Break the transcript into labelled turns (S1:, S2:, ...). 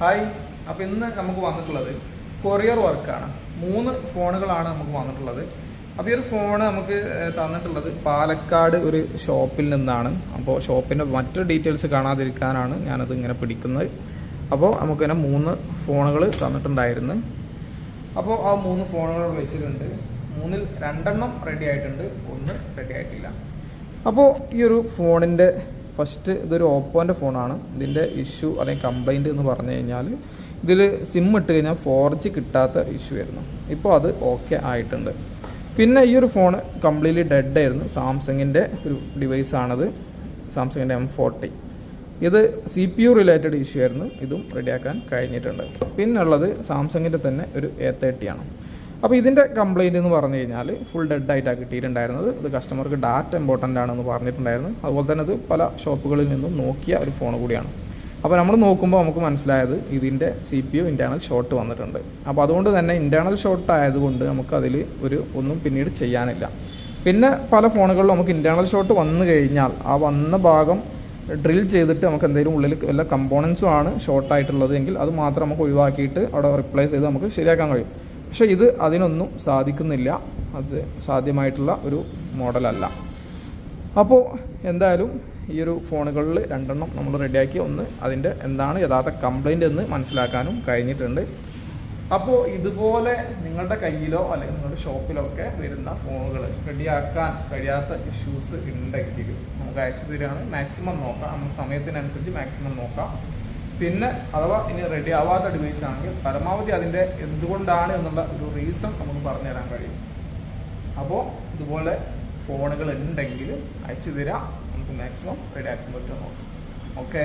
S1: Hi, അപ്പോൾ ഇന്ന് നമുക്ക് വന്നിട്ടുള്ളത് കൊറിയർ വർക്കാണ്. 3 ഫോണുകളാണ് നമുക്ക് വന്നിട്ടുള്ളത്. അപ്പോൾ ഈ ഒരു ഫോണ് നമുക്ക് തന്നിട്ടുള്ളത് പാലക്കാട് ഒരു ഷോപ്പിൽ നിന്നാണ്. അപ്പോൾ ഷോപ്പിൻ്റെ മറ്റു ഡീറ്റെയിൽസ് കാണാതിരിക്കാനാണ് ഞാനത് ഇങ്ങനെ പിടിക്കുന്നത്. അപ്പോൾ നമുക്കിങ്ങനെ 3 ഫോണുകൾ തന്നിട്ടുണ്ടായിരുന്നു. അപ്പോൾ ആ 3 ഫോണുകൾ വെച്ചിട്ടുണ്ട്. 3-ൽ 2 റെഡി ആയിട്ടുണ്ട്, 1 റെഡി ആയിട്ടില്ല. അപ്പോൾ ഈ ഒരു ഫോണിൻ്റെ ഫസ്റ്റ് ഇതൊരു ഓപ്പോൻ്റെ ഫോണാണ്. ഇതിൻ്റെ ഇഷ്യൂ അല്ലെങ്കിൽ കംപ്ലൈൻറ്റ് എന്ന് പറഞ്ഞു കഴിഞ്ഞാൽ ഇതിൽ സിം ഇട്ട് കഴിഞ്ഞാൽ 4G കിട്ടാത്ത ഇഷ്യൂ ആയിരുന്നു. ഇപ്പോൾ അത് ഓക്കെ ആയിട്ടുണ്ട്. പിന്നെ ഈ ഒരു ഫോൺ കംപ്ലീറ്റ്ലി ഡെഡ് ആയിരുന്നു. സാംസങ്ങിൻ്റെ ഒരു ഡിവൈസാണത്, സാംസങ്ങിൻ്റെ M40. ഇത് CPU റിലേറ്റഡ് ഇഷ്യൂ ആയിരുന്നു. ഇതും റെഡിയാക്കാൻ കഴിഞ്ഞിട്ടുണ്ട്. പിന്നുള്ളത് സാംസങ്ങിൻ്റെ തന്നെ ഒരു A30 ആണ്. അപ്പോൾ ഇതിൻ്റെ കംപ്ലയിൻറ്റ് എന്ന് പറഞ്ഞു കഴിഞ്ഞാൽ ഫുൾ ഡെഡായിട്ടാണ് കിട്ടിയിട്ടുണ്ടായിരുന്നത്. ഇത് കസ്റ്റമർക്ക് ഡാറ്റ ഇമ്പോർട്ടൻ്റ് ആണെന്ന് പറഞ്ഞിട്ടുണ്ടായിരുന്നു. അതുപോലെ തന്നെ ഇത് പല ഷോപ്പുകളിൽ നിന്നും നോക്കിയ ഒരു ഫോൺ കൂടിയാണ്. അപ്പോൾ നമ്മൾ നോക്കുമ്പോൾ നമുക്ക് മനസ്സിലായത് ഇതിൻ്റെ CPU ഇൻറ്റേർണൽ ഷോർട്ട് വന്നിട്ടുണ്ട്. അപ്പോൾ അതുകൊണ്ട് തന്നെ ഇൻറ്റേർണൽ ഷോർട്ട് ആയതുകൊണ്ട് നമുക്കതിൽ ഒന്നും പിന്നീട് ചെയ്യാനില്ല. പിന്നെ പല ഫോണുകളിലും നമുക്ക് ഇൻറ്റേർണൽ ഷോർട്ട് വന്നു കഴിഞ്ഞാൽ ആ വന്ന ഭാഗം ഡ്രിൽ ചെയ്തിട്ട് നമുക്ക് എന്തെങ്കിലും ഉള്ളിൽ വല്ല കമ്പോണൻസും ആണ് ഷോർട്ടായിട്ടുള്ളത് എങ്കിൽ അത് മാത്രം നമുക്ക് ഒഴിവാക്കിയിട്ട് അവിടെ റിപ്ലേസ് ചെയ്ത് നമുക്ക് ശരിയാക്കാൻ കഴിയും. പക്ഷേ ഇത് അതിനൊന്നും സാധിക്കുന്നില്ല. അത് സാധ്യമായിട്ടുള്ള ഒരു മോഡലല്ല. അപ്പോൾ എന്തായാലും ഈ ഒരു ഫോണുകളിൽ 2 നമ്മൾ റെഡിയാക്കി, അതിൻ്റെ എന്താണ് യഥാർത്ഥ കംപ്ലൈൻറ്റ് എന്ന് മനസ്സിലാക്കാനും കഴിഞ്ഞിട്ടുണ്ട്. അപ്പോൾ ഇതുപോലെ നിങ്ങളുടെ കയ്യിലോ അല്ലെങ്കിൽ നിങ്ങളുടെ ഷോപ്പിലോ ഒക്കെ വരുന്ന ഫോണുകൾ റെഡിയാക്കാൻ കഴിയാത്ത ഇഷ്യൂസ് ഉണ്ടെങ്കിൽ നമുക്ക് അയച്ചു തരികയാണ്. മാക്സിമം നോക്കാം, നമ്മൾ സമയത്തിനനുസരിച്ച് മാക്സിമം നോക്കാം. പിന്നെ അഥവാ ഇനി റെഡി ആവാത്ത ഡിവൈസ് ആണെങ്കിൽ പരമാവധി അതിൻ്റെ എന്തുകൊണ്ടാണ് എന്നുള്ള ഒരു റീസൺ നമുക്ക് പറഞ്ഞു തരാൻ കഴിയും. അപ്പോൾ ഇതുപോലെ ഫോണുകൾ ഉണ്ടെങ്കിൽ അയച്ചു തരാം, നമുക്ക് മാക്സിമം റെഡി ആക്കാൻ പറ്റുമോ നോക്കാം. ഓക്കെ.